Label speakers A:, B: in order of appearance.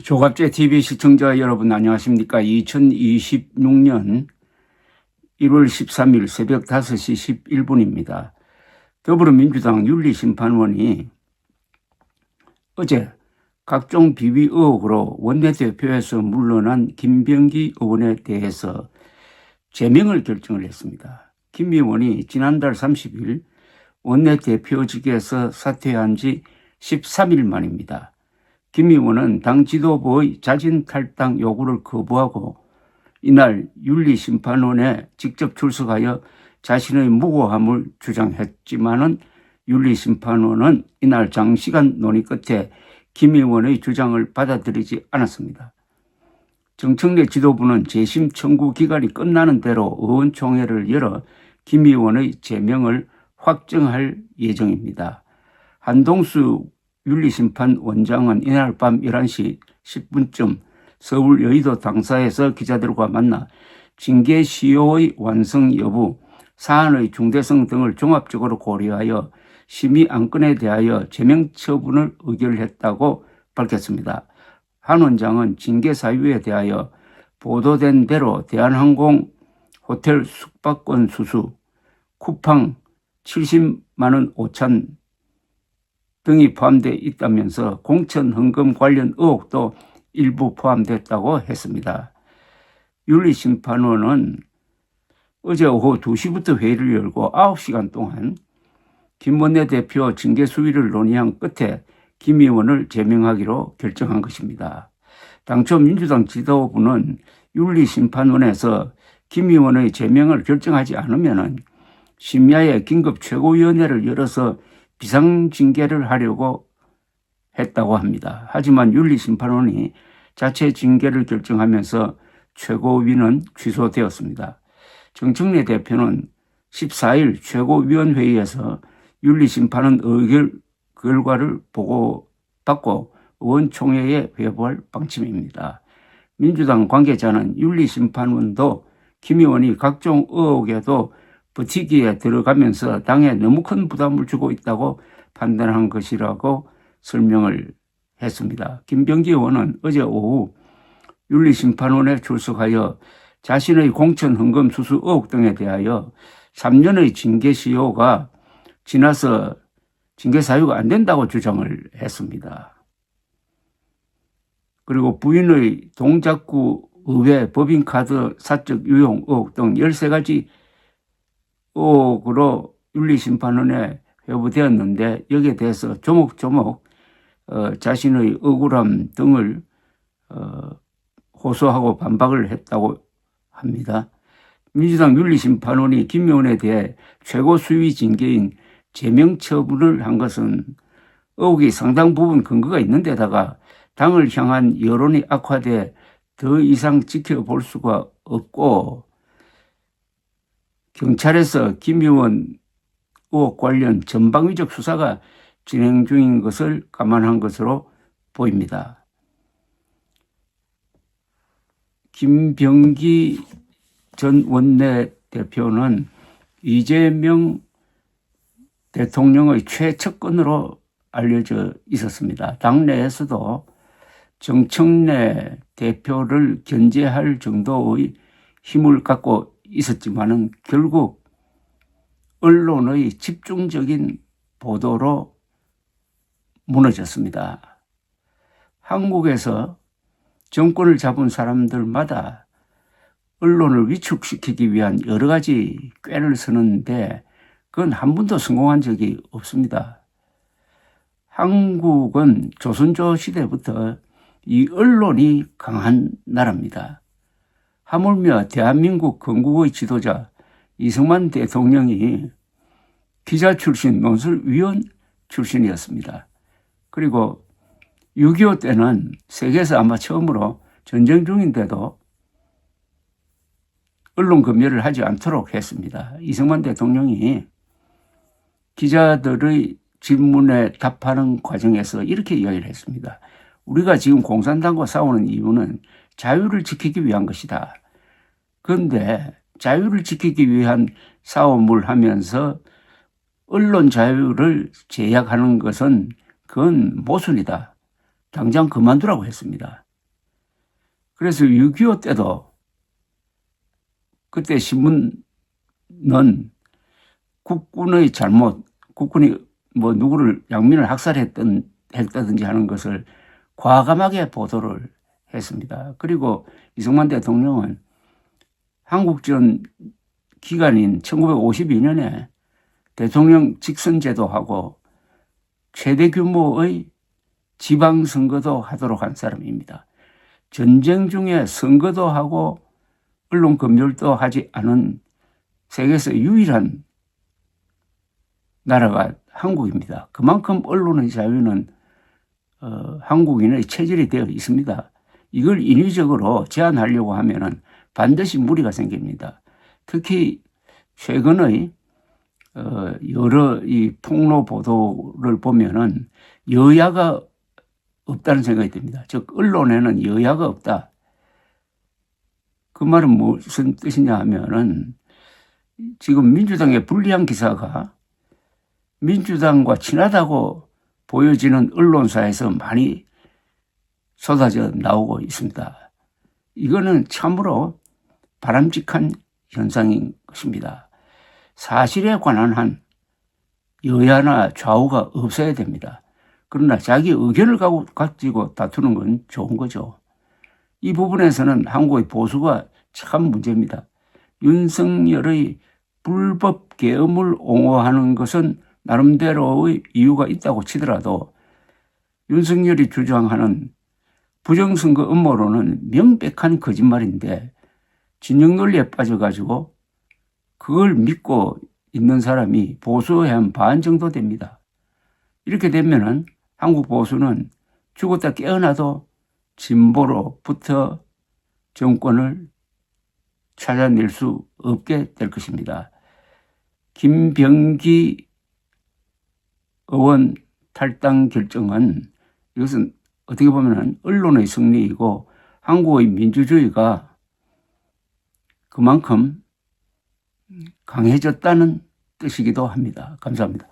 A: 조갑제 TV 시청자 여러분 안녕하십니까? 2026년 1월 13일 새벽 5시 11분입니다. 더불어민주당 윤리심판원이 어제 각종 비위 의혹으로 원내대표에서 물러난 김병기 의원에 대해서 제명을 결정을 했습니다. 김 의원이 지난달 30일 원내대표직에서 사퇴한 지 13일 만입니다. 김 의원은 당 지도부의 자진 탈당 요구를 거부하고 이날 윤리심판원에 직접 출석하여 자신의 무고함을 주장했지만은 윤리심판원은 이날 장시간 논의 끝에 김 의원의 주장을 받아들이지 않았습니다. 정청래 지도부는 재심 청구 기간이 끝나는 대로 의원총회를 열어 김 의원의 제명을 확정할 예정입니다. 한동수 윤리심판원장은 이날 밤 11시 10분쯤 서울 여의도 당사에서 기자들과 만나 징계 시효의 완성 여부, 사안의 중대성 등을 종합적으로 고려하여 심의 안건에 대하여 제명 처분을 의결했다고 밝혔습니다. 한 원장은 징계 사유에 대하여 보도된 대로 대한항공 호텔 숙박권 수수, 쿠팡 70만 원 오찬 등이 포함되어 있다면서 공천 헌금 관련 의혹도 일부 포함됐다고 했습니다. 윤리심판원은 어제 오후 2시부터 회의를 열고 9시간 동안 김 원내대표 징계 수위를 논의한 끝에 김 의원을 제명하기로 결정한 것입니다. 당초 민주당 지도부는 윤리심판원에서 김 의원의 제명을 결정하지 않으면 심야에 긴급 최고위원회를 열어서 비상징계를 하려고 했다고 합니다. 하지만 윤리심판원이 자체 징계를 결정하면서 최고위는 취소되었습니다. 정청래 대표는 14일 최고위원회의에서 윤리심판원 의결 결과를 받고 의원총회에 회부할 방침입니다. 민주당 관계자는 윤리심판원도 김 의원이 각종 의혹에도 버티기에 들어가면서 당에 너무 큰 부담을 주고 있다고 판단한 것이라고 설명을 했습니다. 김병기 의원은 어제 오후 윤리심판원에 출석하여 자신의 공천 헌금 수수 의혹 등에 대하여 3년의 징계 시효가 지나서 징계 사유가 안 된다고 주장을 했습니다. 그리고 부인의 동작구 의회 법인카드 사적 유용 의혹 등 13가지 의혹으로 윤리심판원에 회부되었는데 여기에 대해서 조목조목 자신의 억울함 등을 호소하고 반박을 했다고 합니다. 민주당 윤리심판원이 김 의원에 대해 최고 수위 징계인 제명 처분을 한 것은 의혹이 상당 부분 근거가 있는 데다가 당을 향한 여론이 악화돼 더 이상 지켜볼 수가 없고 경찰에서 김 의원 의혹 관련 전방위적 수사가 진행 중인 것을 감안한 것으로 보입니다. 김병기 전 원내대표는 이재명 대통령의 최측근으로 알려져 있었습니다. 당내에서도 정청래 대표를 견제할 정도의 힘을 갖고 있었지만은 결국 언론의 집중적인 보도로 무너졌습니다. 한국에서 정권을 잡은 사람들마다 언론을 위축시키기 위한 여러 가지 꾀를 쓰는데 그건 한 번도 성공한 적이 없습니다. 한국은 조선조 시대부터 이 언론이 강한 나라입니다. 하물며 대한민국 건국의 지도자 이승만 대통령이 기자 출신, 논술위원 출신이었습니다. 그리고 6.25 때는 세계에서 아마 처음으로 전쟁 중인데도 언론 검열을 하지 않도록 했습니다. 이승만 대통령이 기자들의 질문에 답하는 과정에서 이렇게 이야기를 했습니다. 우리가 지금 공산당과 싸우는 이유는 자유를 지키기 위한 것이다. 그런데 자유를 지키기 위한 싸움을 하면서 언론 자유를 제약하는 것은 그건 모순이다. 당장 그만두라고 했습니다. 그래서 6.25 때도 그때 신문은 국군의 잘못, 국군이 뭐 누구를 양민을 했다든지 하는 것을 과감하게 보도를 했습니다. 그리고 이승만 대통령은 한국전 기간인 1952년에 대통령 직선제도하고 최대 규모의 지방선거도 하도록 한 사람입니다. 전쟁 중에 선거도 하고 언론 검열도 하지 않은 세계에서 유일한 나라가 한국입니다. 그만큼 언론의 자유는 한국인의 체질이 되어 있습니다. 이걸 인위적으로 제한하려고 하면은 반드시 무리가 생깁니다. 특히 최근의 여러 이 폭로 보도를 보면은 여야가 없다는 생각이 듭니다. 즉 언론에는 여야가 없다. 그 말은 무슨 뜻이냐 하면은 지금 민주당의 불리한 기사가 민주당과 친하다고 보여지는 언론사에서 많이 쏟아져 나오고 있습니다. 이거는 참으로 바람직한 현상인 것입니다. 사실에 관한 한 여야나 좌우가 없어야 됩니다. 그러나 자기 의견을 가지고 다투는 건 좋은 거죠. 이 부분에서는 한국의 보수가 참 문제입니다. 윤석열의 불법 계엄을 옹호하는 것은 나름대로의 이유가 있다고 치더라도 윤석열이 주장하는 부정선거 음모론은 명백한 거짓말인데 진영 논리에 빠져가지고 그걸 믿고 있는 사람이 보수의 한 반 정도 됩니다. 이렇게 되면은 한국 보수는 죽었다 깨어나도 진보로부터 정권을 찾아낼 수 없게 될 것입니다. 김병기 의원 탈당 결정은 이것은 어떻게 보면 언론의 승리이고 한국의 민주주의가 그만큼 강해졌다는 뜻이기도 합니다. 감사합니다.